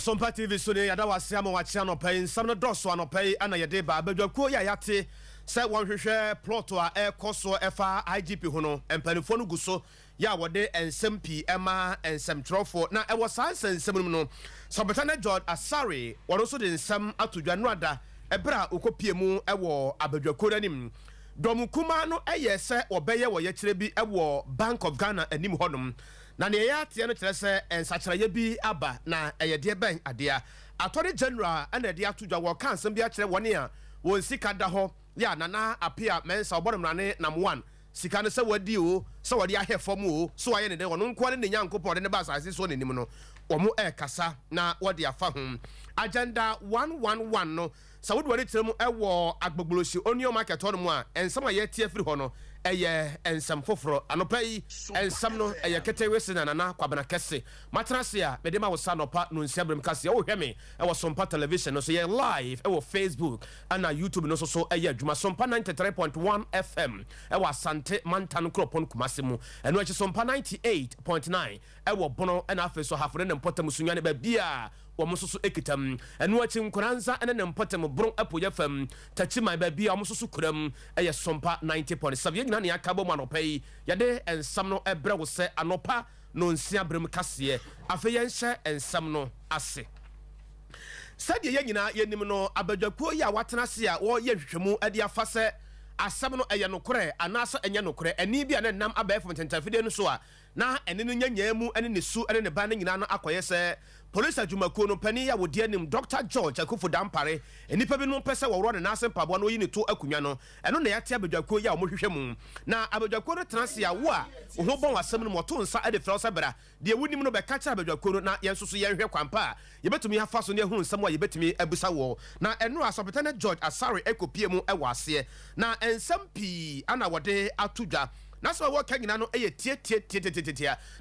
Sompa TV so ne yada wase ama wache anopai nsam no doso anopai ana yede ba badwakuo ya yate se wonhwehwe plot a ekoso efa IGP ho no empanifo no guso ya wode ensem pi ema ensem trofo na ewo sansa ensem no Sobetane George Asare wono so de ensem atodwa no ada ebra okopie mu ewo abadwakuo anim dom kuma no eye se obeye wo ye kire bi ewo Bank of Ghana anim honum na ne ya tie no kire se ensakireye bi aba na eye de ben adea Attorney General ana de atodwa wo kan sem bi a kire woni a won sika da ho ya nana apia mensa obodom na ne nam 1 sika no se wadi o se wadi ahefom o so waye ne de wono nko ne nyankopɔ de ne ba asase so ne nim no omo kasa na wadi afa ho agenda 111 no sa wodi wadi tiremu ewo agbogbolosi onio market ho no mu a ensam aye tie firi ho no eye ensam foforo anopai ensam no eye ketewe sina na kwabana kese matrase a mede ma wo sanopa no nsiabrem kase wo hweme ewo Sompa television no so ye live ewo Facebook ana YouTube no so eye adwuma Sompa 93.1 FM ewo Asante Mantan Kropon Kumasemu eno echi Sompa 98.9 ewo bono na afi so hafore ne mpotam sunwane ba bia wo mususu ekitam eno echi nkoranza ene ne mpotam bron apoya fam tachima ba bia wo mususu kuram eye Sompa 90.7 na ne akabo manopai yade ensam no ebre wo se anopa no nsia brem kase afa yenhye ensam no ase sade ye nyina yenim no abadwakuo ya watena se a wo ye hwehwemu ade afa se asam no eye nokore anasa enye nokore ani bia na nam abafo ntentafide no so a na ene no nyanyamu ene ne su ene ne ba na nyina no akoye se police adwumakuo no pani ya wodi anim Dr. George Akufo Dampare enipa bi no pese wo woro ne nase mpabo no yi ne to akunwa no eno na yate abadwakuo ya wo hwehwɛ mu na abadwakuo no tenase ya wo a wo bon asam no moto nsa ade frɛ so bra de wunim no be ka kya abadwakuo no na yensoso ye hwehwɛ kwampa ye betumi afa so ne hu nsam a ye betumi abusa wo na eno Sobetane George Asare ekopie mu ewo ase na ensam pi ana wode atodwa na so wo kanyina no eye tie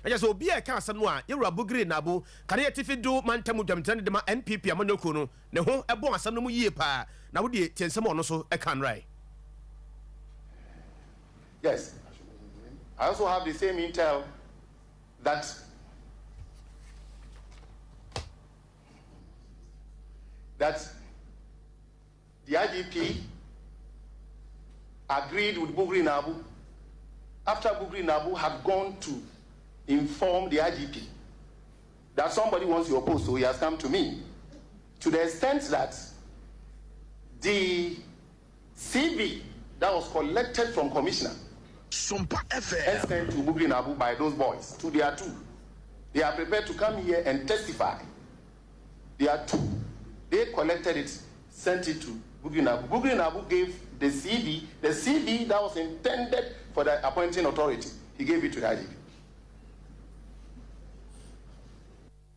na je so obi e kan asem no a yewura bugiri na bu kare yetifi do mantamu dwamtane de ma NPP amanyoku no ne ho ebon asem no mu yie pa na wo de tiensem ono so e kan right. Yes, I also have the same intel that the IGP agreed with Bugri Nabu after Bugri Nabu had gone to inform the IGP that somebody wants your post, so he has come to me, to the extent that the CV that was collected from Commissioner Sompa FM and sent to Bugri Nabu by those boys, they are two. They are prepared to come here and testify. They are two. They collected it, sent it to Bugri Nabu. Bugri Nabu gave the CV that was intended for the appointing authority. He gave it to the IGP.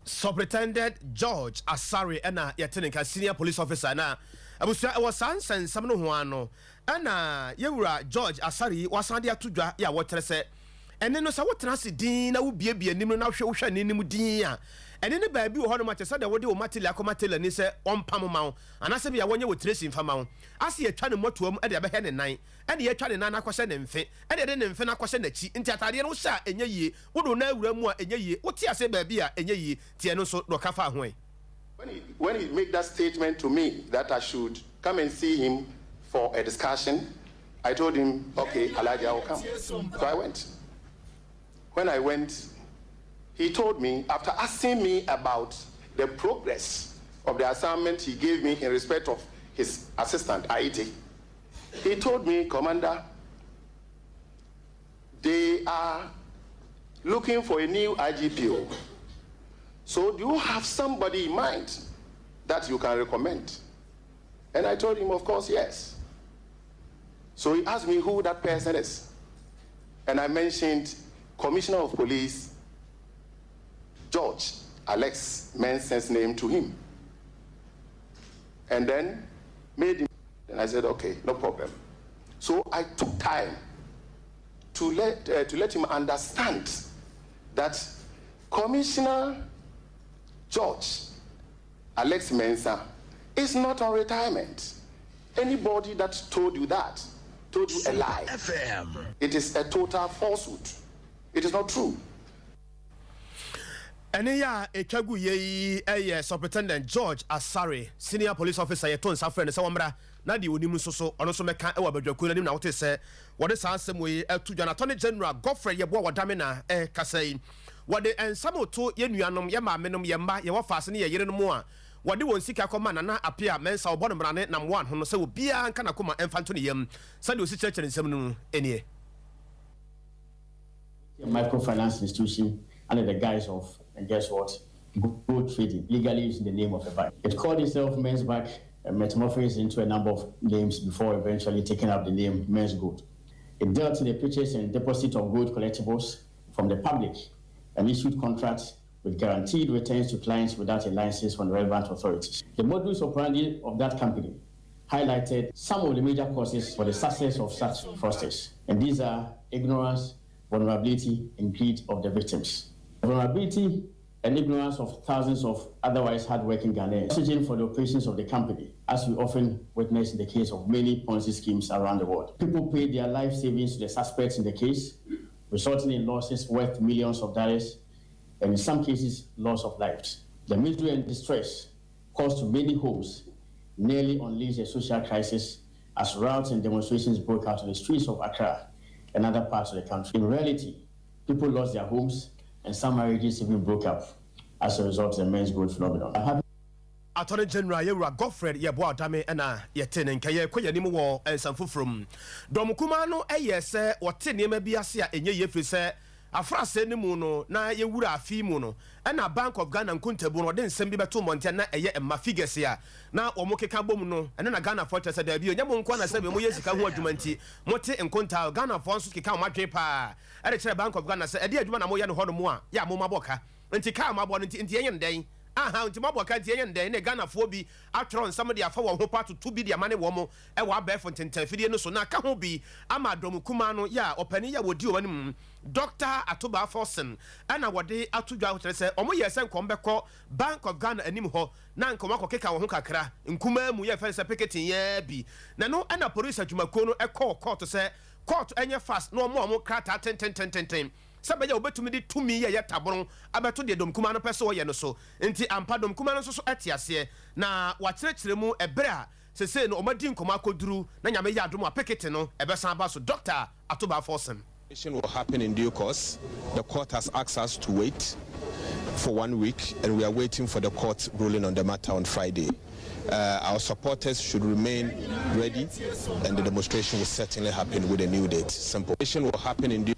Superintendent George Asare ena yeteninka senior police officer na abusia e wasan sensam no ho ano ana yewura George Asare wasande atodwa ya wotere se ene no sa wotena se din na wo biebie nim na hwe ne nim din a ene ne baabi wo ho no ma chese de wo de wo matele akomatele ni se ompam ma wo anase bia wonye wo tracing fa ma wo ase yetwa ne motoam e de be he ne nan e de yetwa ne nan akwose ne mfe e de ne mfe na akwose na chi nti atade no sha enye yie wo do na awura mu a enye yie wo ti ase baabi a enye yie tie no so do kafa ho when he made that statement to me that I should come and see him for a discussion, I told him, okay, Alaji, I will come. So I went. When I went, he told me, after asking me about the progress of the assignment he gave me in respect of his assistant, Aite, he told me, Commander, they are looking for a new IGPO. So do you have somebody in mind that you can recommend? And I told him, of course, yes. So he asked me who that person is. And I mentioned Commissioner of Police George Alex Mensah's name to him. And then made him, and I said, okay, no problem. So I took time to let him understand that Commissioner George Alex Mensah is not on retirement. Anybody that told you that told you a lie. It is a total falsehood. It is not true. Ene ya etwagu ye Superintendent George Asare senior police officer ye ton safre ne se womra na de onim so ono so meka e wa badwaku nanim na wote se wode sansem we atu dwana Attorney General Godfrey ye bo wadame na kasai wode ensamoto ye nuanom ye maamenom ye mba ye wafase ne ye yere no mu a wode won sika koma na apia mensa obo no mrane nam wan hono se obia nka na koma emfanto ne yam sade osi kyerkyere nsem no enie microfinance institution under the guise of, and guess what, gold trading, legally using the name of a bank. It called itself Men's Bank and metamorphosed into a number of names before eventually taking up the name Men's Gold. It dealt in the purchase and deposit of gold collectibles from the public and issued contracts with guaranteed returns to clients without a license from the relevant authorities. The modus operandi of that company highlighted some of the major causes for the success of such fraudsters, and these are ignorance, vulnerability, and greed of the victims. Vulnerability and ignorance of thousands of otherwise hardworking Ghanaians. Oxygen for the operations of the company, as we often witness in the case of many Ponzi schemes around the world. People paid their life savings to the suspects in the case, resulting in losses worth millions of dollars, and in some cases, loss of lives. The misery and distress caused to many homes nearly unleashed a social crisis as riots and demonstrations broke out on the streets of Accra and other parts of the country. In reality, people lost their homes and some marriages even broke up as a result of the Men's Gold phenomenon. Attorney General Yewura Godfrey ye bo adame na ye tene nka ye koye nim wo ensamfofrom dom kuma no eye se wote niema bi ase a enye ye firi se afrase ne mu no na ye wura afi mu no na Bank of Ghana nkuntabu no de nsem bi beto monte na eye emma figures ya na omo keka bom no ene na Ghana Fortress da bi onyamo nko na se be mo yesika ho adwumanti mote nkunta Ghana for nso keka mo adwe pa e de kire Bank of Ghana se e de adwuma na mo ye no ho no mo a ya mo maboka nti ka mabo no nti enye nden aha nti mabo ka nti enye nden ne Ghana for bi atron some de afa wo ho pa to bi de amane wo mo e wa abefo ntentafidie no so na ka ho bi ama dom kuma no ya opani ya wodi o manim Dr. Atoba Forsen ana wode atudwa ho se omo yese nkom beko Bank of Ghana anim ho na nkom akokeka wo ho kakra nkuma mu ye fense picketing ye bi na no ana police adwumako no e call court se court enye fast no omo krata ten sabe ya obetumi di tumi ye tabron abeto de dom kuma no pese wo ye no so enti ampa dom kuma no so atiase na wakyerɛkyerɛ mu ebere a sese no omadi nkoma akoduru na nyame ya adom a picketing no ebesan ba so Dr. Atoba Forsen Will happen in due course. The court has asked us to wait for 1 week, and we are waiting for the court ruling on the matter on Friday. Our supporters should remain ready, and the demonstration will certainly happen with a new date. Simple. Will happen in due.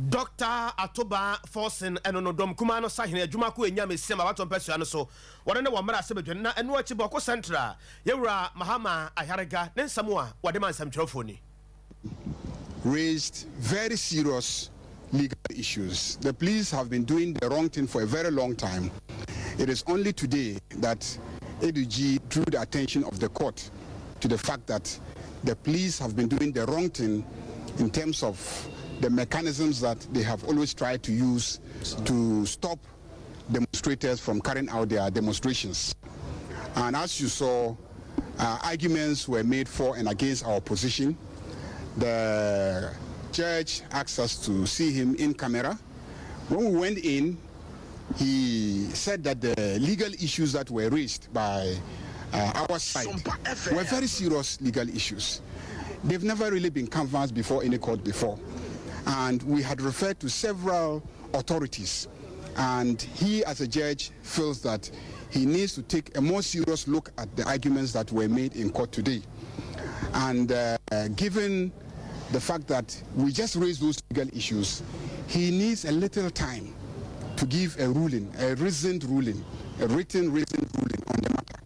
Dr. Atoba Forsen eno dom kuma no sahene adwuma ko enyame sema baton pesua no so wode ne wo mara sebedwen na eno achi boko central yewura Mahama Aharega ne nsamo a wode man samtwerefo ni raised very serious legal issues. The police have been doing the wrong thing for a very long time. It is only today that ADG drew the attention of the court to the fact that the police have been doing the wrong thing in terms of the mechanisms that they have always tried to use to stop demonstrators from carrying out their demonstrations. And as you saw, arguments were made for and against our position. The judge asked us to see him in camera. When we went in, he said that the legal issues that were raised by our side were very serious legal issues. They've never really been canvassed before any court before. And we had referred to several authorities. And he, as a judge, feels that he needs to take a more serious look at the arguments that were made in court today. And given the fact that we just raised those legal issues, he needs a little time to give a ruling, a reasoned ruling, a written reasoned ruling on the matter.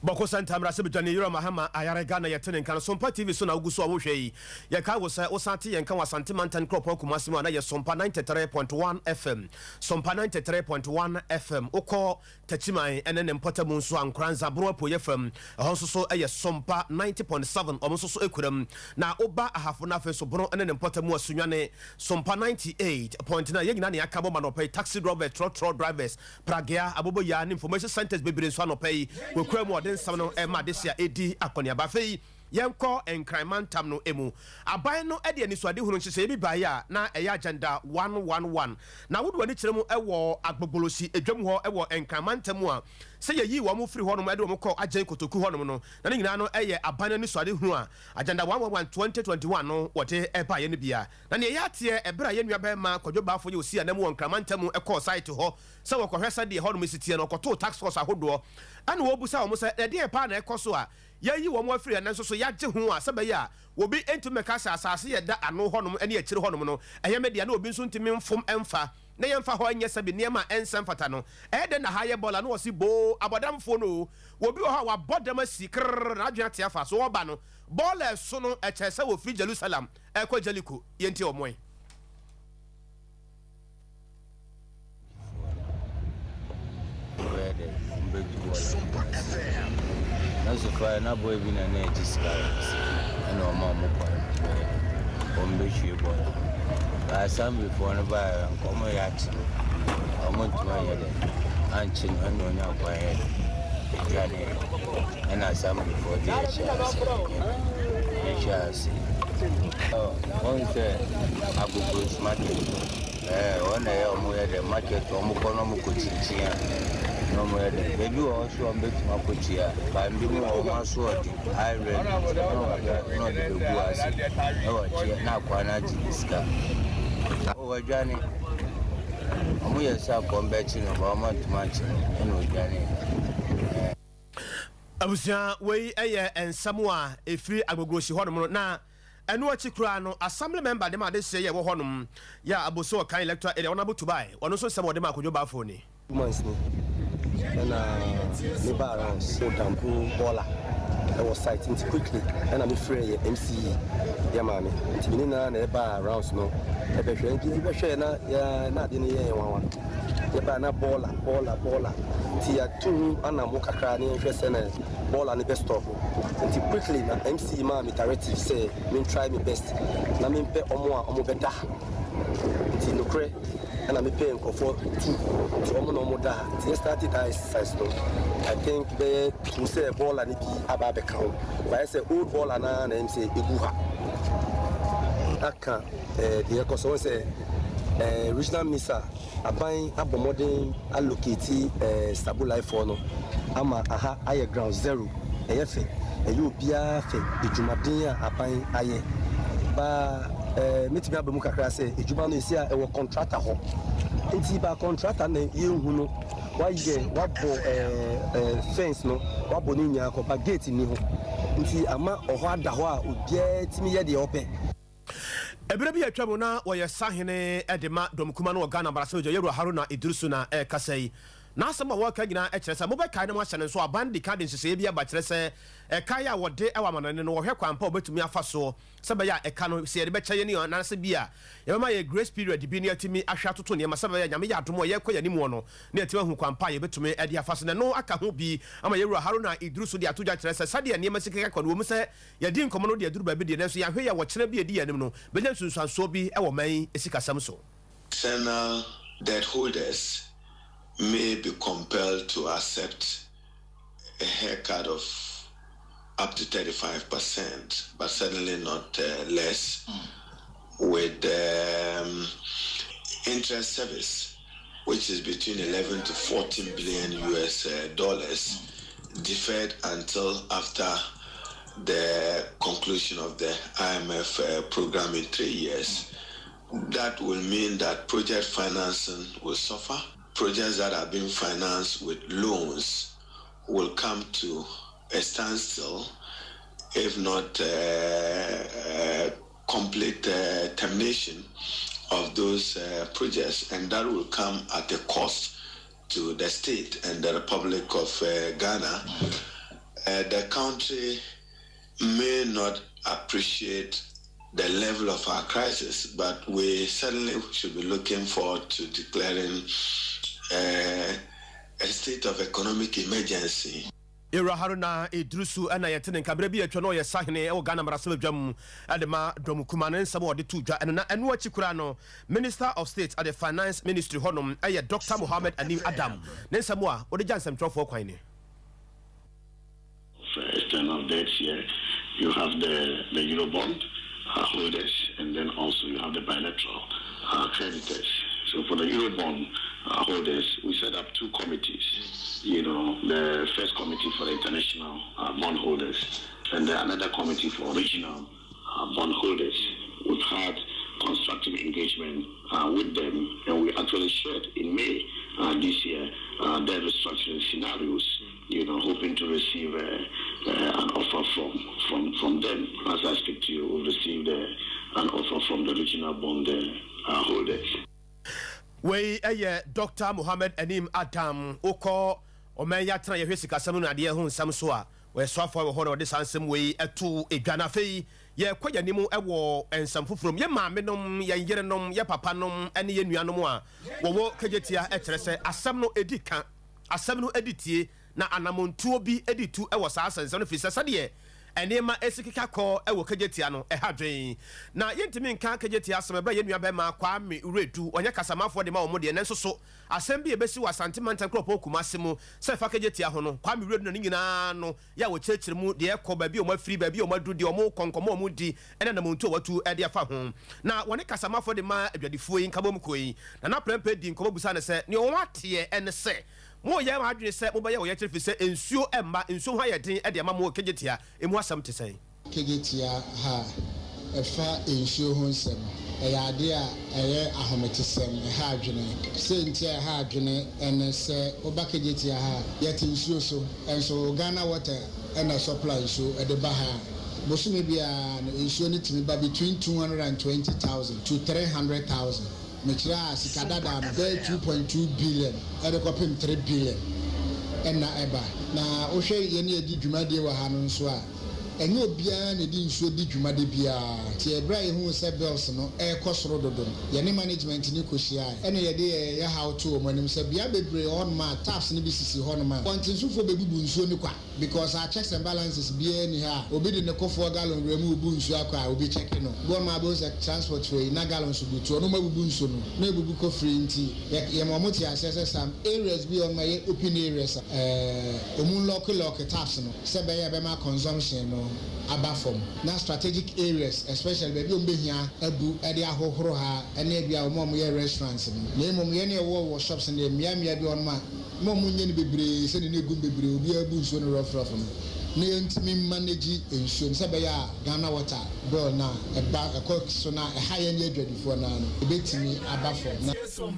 Boko Santa Mrasebitani Yura Mahama Aharega na yetene kan Sompa TV so na uguso a wohwe yi ye ka wo se osante ye kan wasante mantan crop Kumasi na ye Sompa 93.1 FM Sompa 93.1 FM ukọ tachiman ene ne mpotamu nso ankranza bro po ye fam ehon so ye Sompa 90.7 omso so ekuram na oba ahafo na fe so bro ene ne mpotamu asunwane Sompa 98.9 ye nyina ne akabo manopai taxi driver trotro drivers pragea abobo ya information centers bebre nso anopai wekura mu ode nsam no ma desia edi akoniaba fei yɛnkɔ nkranmantam no emu aban no de anisɔde hunu nhyehyɛ bi baeɛ a na ɛyɛ agenda 111 na wodo ani kyerɛ mu ɛwɔ agbogbolosi edwam hɔ ɛwɔ nkranmantam a sɛ yɛyi wɔn firi hɔ nom ɛde wɔn kɔ agyen kotoku hɔ nom no na ne nyinaa no ɛyɛ aban no anisɔde hunu a agenda 111 2021 no wɔde ɛbaeɛ no bia na ne ɛyɛ ateɛ ɛberɛ a yɛnnua bɛrima kwadwo baafo yɛ osi a na mu wɔ nkranmantam ɛkɔɔ site hɔ sɛ wɔkɔhwɛ sɛ deɛ hɔ nom sitie no ɔkɔtoo tax force ahodoɔ ɛna wɔbusa wɔn sɛ ɛdeɛ paa na ɛkɔ so a yɛyi wɔn afiri ɛnan nso yɛagye ho a sɛbɛyɛ a obi ntumi mɛka sɛ asase yɛ da ano hɔ nom ɛne akyire hɔ nom no ɛyɛ media na obi nso ntumi mfom ɛmfa na yɛmfa hɔ nyɛ sɛbi nneɛma ɛnsɛm fata no ɛyɛ dɛ na ha yɛ bɔɔla na wɔsi boo abɔdamfoɔ no obi wɔ hɔ a wabɔ dɛm asi krrr na adwene ate afa so wɔba no bɔɔla ɛso no ɛkyɛ sɛ wɔfiri Jerusalem ɛkɔ Jericho yɛnti ɔmoe Naso fire na boy bi na na disguise and o ma mo kwa o mbe hwe boy ba sam before no ba nkomo ya chi o mo tuma ye de anchi no no nya kwa ye ya ne and sam before the yes on say agogo market on e o mo ye de market o mo kono mo ko chichia no more than maybe also I'm betting my coachia, but I'm doing all my sword. I read not the Guas, now Quanaji Disca. Oh, Johnny, I'm yourself on betting about much, and Johnny. Abusia we and Samoa a free agogosi honor na and what you cry no assembly member them they say wo honum ya aboso kan electoral area on able to buy on also some of them akojo ba phone 2 months ni na me ba around so tampo bola I was sighting quickly and I'm free MC ya mami nti ni na ba around no e be hwe nti be hwe na ya na de ni ye wanwa ya ba na bola nti ya tu ana mo kakra ni hwe se na bola ni best stop nti quickly na MC mami directive say me try my best na me pe omo beta nti no kre and I'm paying for 2 so I'm no da it started exercise no I think they to say ball and be about the count but I say old ball and I say iguha aka the ecoso say regional minister aban abomodin allocate stable life for no ama aha aye ground zero eyefe eyo bia fe ejumaden a aban aye ba meet me abamu kakra say ejuma no isi a e contractor ho enti ba contractor na yehu no wa ye wabo fence no wabo ni nya ko ba gate ni ho enti ama oho ada ho a obia timi ye de ope ebere bi atwa na wo ye sahene edema domkuma no Ghana barasa ojo yero Haruna Idrisu na kasai na asɛm a wɔka nyina ɛkyerɛ sɛ mobɛkae no mo ahyɛ ne nso abande ka de nhyehyɛeɛ bi aba kyerɛ sɛ ɛkae a wɔde ɛwɔ amanane no wɔhwɛ kwan pa wɔbɛtumi afa so sɛ bɛyɛ a ɛka no sɛ yɛde bɛkyɛ yɛ ne anaasɛ bi a yɛbɛma yɛ grace period bi ne atumi ahwɛ atoto nneɛma sɛ bɛyɛ nyame yɛ adom a yɛkɔ yɛnim wɔ no ne atumi ahu kwan pa a yɛbɛtumi ɛde afa so na no aka ho bi ama yɛwura Haruna Idrisu de atogya kyerɛ sɛ sɛdeɛ nneɛma sikeka kɔ no wɔ mu sɛ yɛdi nkɔmmɔ no de aduru baabi deɛ nanso yɛahwɛ yɛ wɔkyerɛ bi ɛdi yɛnim no bɛnya nsunsuansoɔ bi ɛwɔ man esikasɛm so external debt holders may be compelled to accept a haircut of up to 35%, but certainly not less, with interest service, which is between 11 to 14 billion US dollars, deferred until after the conclusion of the IMF program in 3 years. That will mean that project financing will suffer. Projects that are being financed with loans will come to a standstill, if not complete termination of those projects, and that will come at a cost to the state and the Republic of Ghana. The country may not appreciate the level of our crisis, but we certainly should be looking forward to declaring a state of economic emergency. Era Haruna Idrisu ana yetene kabere bi atwa no ye sahene e Ghana marasaba dwam adema domkuma ne nsam ode to dwa na enu akikura no Minister of State at the Finance Ministry honom eye Dr. Mohammed Anim Adam ne nsam a ode jansam twofo kwan ne external debt here you have the Eurobond holders, and then also you have the bilateral creditors. So for the Eurobond holders, we set up 2 committees. The first committee for the international bond holders, and then another committee for regional bond holders. We've had constructive engagement with them, and we actually shared in May this year their restructuring scenarios, hoping to receive an offer from them. As I speak to you, we've received an offer from the regional bond holders. We Dr. Mohammed Anim Adam Oko Omeya Tran Yesika Samuna de Hun Samsoa, where so far we this handsome way to a Ganafe, ye quite animal and some food from ye mamma, ye yerenom, ye papanom, and ye nuanoa, wo Kajetia etrese, a samno edica, a samno editi, na anamon 2 be editu, I was asked and son of his sadie. And Emma Esikika call a Wakajetiano, a hadrin. Now, Yentimin can't Kajetia, some by Yabema, Kwame, Redu, or Yakasama for the Mamodi, and so Assembly a Bessu was sentimental crop Massimo, Sefakajetia Hono, Kwame Rednano, Yawo Church, the Echo baby, or my free baby, or my duty, or more Concomo Moody, and then a Monto or 2 at their farm. Now, when a Casama for the ma, if you're the fool in Kabomkui, and I plan paid in Kobusana said, no what here and say. More young Adrian said, Mobile, you actually say, and so Emma, and so higher thing at the Mamma Kajetia, and what's something to say. Kajetia, ha, a far in show himself, a idea, a hometism, a hardjane, Saint hardjane, and say, Obakajetia, yet in so, and so Ghana water and a supply show at the Baha. Bosumibia, insurance to be between 220,000 to 300,000. Mechira sikadada be 2.2 billion ede kopim 3 billion enna eba na ohwe ye ne edi dwumade wa ha no nso a enye obia na edi nso di dwumade bia ti ebra ye hu se bills no e kosoro dodo ye ne management ni koshia ene ye de ye how to omanim se bia bebre on ma tax ni bisisi ho no ma wantin so fo bebubu nso ni kwa because our checks and balances bia ni ha obi de ne kofo gallon remu bu nso akwa obi check no bon ma bo se transport for na gallon so butu no ma bubu nso no na ebubu ko free nti ye momoti access some areas be on my open areas omun local taps no se be ye be ma consumption no aba from na strategic areas especially baby ombehia abu ade ahohoro ha ene bia omom ye restaurants no mom ye ne wo shops ne mia bi on ma mom nye ne bebre se ne gum bebre obi abu nso no rough no ne ntimi manage ensuo se be ya Ghana water bill na eba ekọ so na high end adwadifo na no ebetimi aba from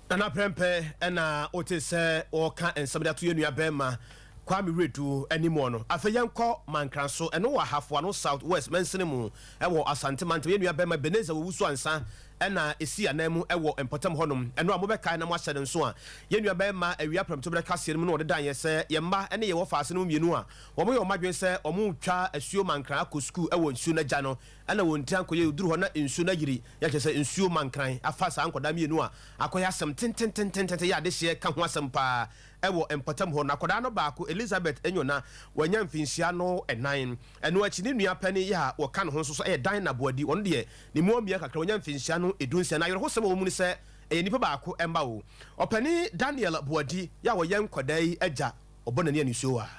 na na prempe na otese o ka ensabda to yenua bema Kwame Redu anymore no afeyanko mankranso eno wa hafo no south west mensenemu ewo asante manto yenua bema beneza wo wusu ansa ena esi anamu ewo empotam honum eno amobeka na mo ahyede nso a yenua bema awia pramto bere kase no de dan ye se ye mba ene ye wo faase no mienu a wo mo ye omadwen se omo twa asuo mankran akọ school ewo nsuo na gya no ena wo ntian koye uduru ho na nsuo na yiri ya kyese nsuo mankran afasa ankoda mienu a akoya asem tentententente ya de hye ka ho asem pa ewo empotam ho na koda no baako Elizabeth enyona wanya mfinsia no enan eno achi ne nua pani ya wo kan ho so dan na boadi won de ne muamia kakra wanya mfinsia no edunsia na yero ho sema wo mu ni se nipa baako emba wo opani Daniel boadi ya wo yen kodai agya obonani anisuo a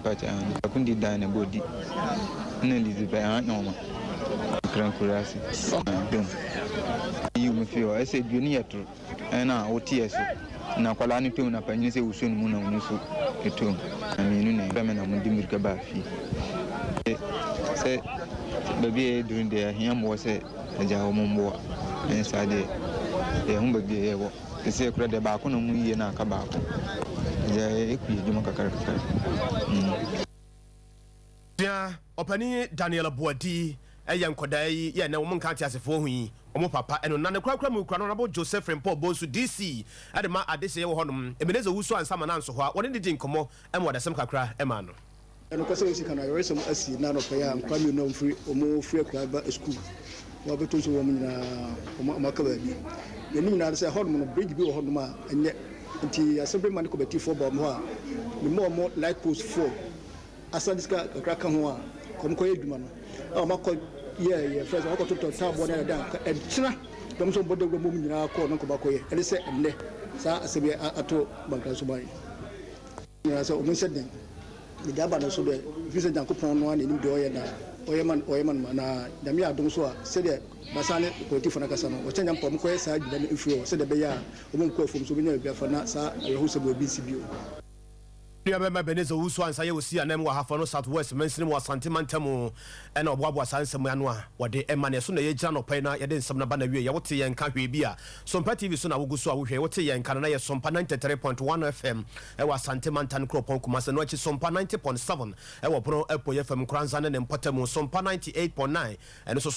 but akundi dan boadi na Elizabeth anyoma krankurasi dum you me feel I said you need to na ots na kwala ni to na panyin se uso no mu na unu so eto aminu ne ba me na mu dimirka ba fi se baby during the him was aja o mumbo inside e hum baby e wo se kura de ba ko no mu ye na aka ba ko ja e ku yeduma kakara dia opani Daniel Boadi eyan kodai ye na wo nka ti asefo hu yi omo papa eno na ne krakra mu kra no rabo Joseph Rempo Bonsu DC adema adese ye wo honum ebeneze wusu ansama na nso ho a woni didi nkomo emo wadasem kakra ema no eno kwese isi kana yoresom asi na no pa ya nkwami no mfiri omo free akra ba school wa beto so wo nyina omo amaka ba bi yeni na se honum no bridge bi wo honum a enye nti assembly man ko beti fo ba mo a ni mo light post 4 asandiska kakra ka ho a kom ko eduma no a makọ yeah first I got to tap one down and china dem so bodo go mum nyina ko no ko bakoye ele se emne sa asebi ato banka so bai ya so o mense den the Gabana so the visit Jankopon one in the Oyeman, Damia Domsoa, said that Basane, Cotifana Casano, or Changam Pomque, said if you said the Beya, Omonco from Souvenir Biafana, who's a BCB. Remember Benzo Uso and Saya will see an M. Wahafano Southwest, mentioning was Santimantamo and Obwa Sansamanua, what the Emanesun, the Jan of Pena, Yadin Samnabana, Yawati and Kahuibia. Sompa TV soon I will go so Yawati and Canada, Sompa 93.1 FM, I was Santimantan Cropon Kumas and Watch Sompa 90.7, I will pro Epo FM Kranzan and Potamo, Sompa 98.9, and also